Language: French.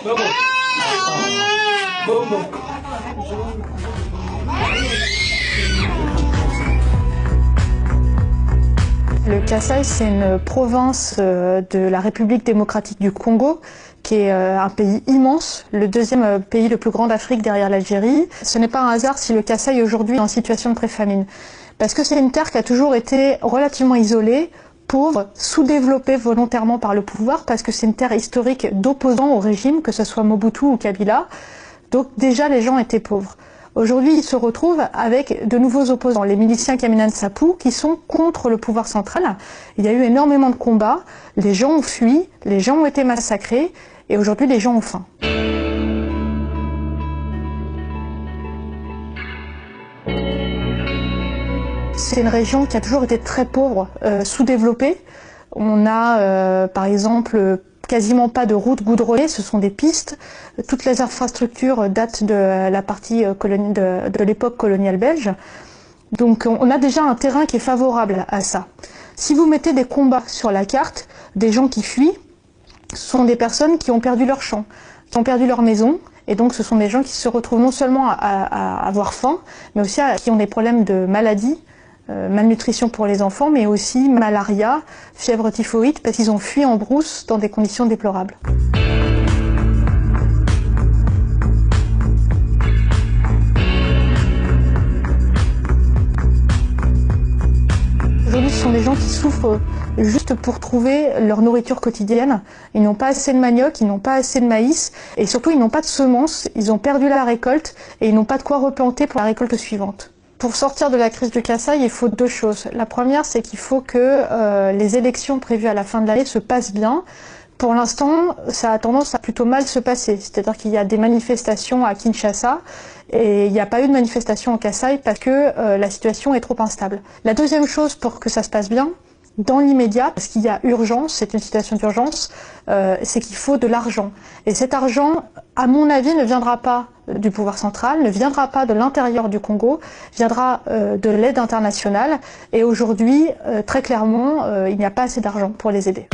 Le Kasaï, c'est une province de la République démocratique du Congo, qui est un pays immense, le deuxième pays le plus grand d'Afrique derrière l'Algérie. Ce n'est pas un hasard si le Kasaï aujourd'hui est en situation de pré-famine. Parce que c'est une terre qui a toujours été relativement isolée, pauvre, sous-développée volontairement par le pouvoir, parce que c'est une terre historique d'opposants au régime, que ce soit Mobutu ou Kabila. Donc déjà les gens étaient pauvres. Aujourd'hui, ils se retrouvent avec de nouveaux opposants, les miliciens Kamina Nsapu, qui sont contre le pouvoir central. Il y a eu énormément de combats, les gens ont fui, les gens ont été massacrés, et aujourd'hui les gens ont faim. C'est une région qui a toujours été très pauvre, sous-développée. On a par exemple quasiment pas de routes goudronnées, ce sont des pistes. Toutes les infrastructures datent de la partie de l'époque coloniale belge. Donc on a déjà un terrain qui est favorable à ça. Si vous mettez des combats sur la carte, des gens qui fuient, ce sont des personnes qui ont perdu leur champ, qui ont perdu leur maison, et donc ce sont des gens qui se retrouvent non seulement à avoir faim, mais aussi qui ont des problèmes de maladie, malnutrition pour les enfants, mais aussi malaria, fièvre typhoïde, parce qu'ils ont fui en brousse dans des conditions déplorables. Aujourd'hui, ce sont des gens qui souffrent juste pour trouver leur nourriture quotidienne. Ils n'ont pas assez de manioc, ils n'ont pas assez de maïs, et surtout ils n'ont pas de semences, ils ont perdu la récolte, et ils n'ont pas de quoi replanter pour la récolte suivante. Pour sortir de la crise du Kasaï, il faut deux choses. La première, c'est qu'il faut que les élections prévues à la fin de l'année se passent bien. Pour l'instant, ça a tendance à plutôt mal se passer. C'est-à-dire qu'il y a des manifestations à Kinshasa et il n'y a pas eu de manifestation au Kasaï parce que la situation est trop instable. La deuxième chose pour que ça se passe bien, dans l'immédiat, parce qu'il y a urgence, c'est une situation d'urgence, c'est qu'il faut de l'argent. Et cet argent, à mon avis, ne viendra pas du pouvoir central, ne viendra pas de l'intérieur du Congo, viendra de l'aide internationale. Et aujourd'hui, très clairement, il n'y a pas assez d'argent pour les aider.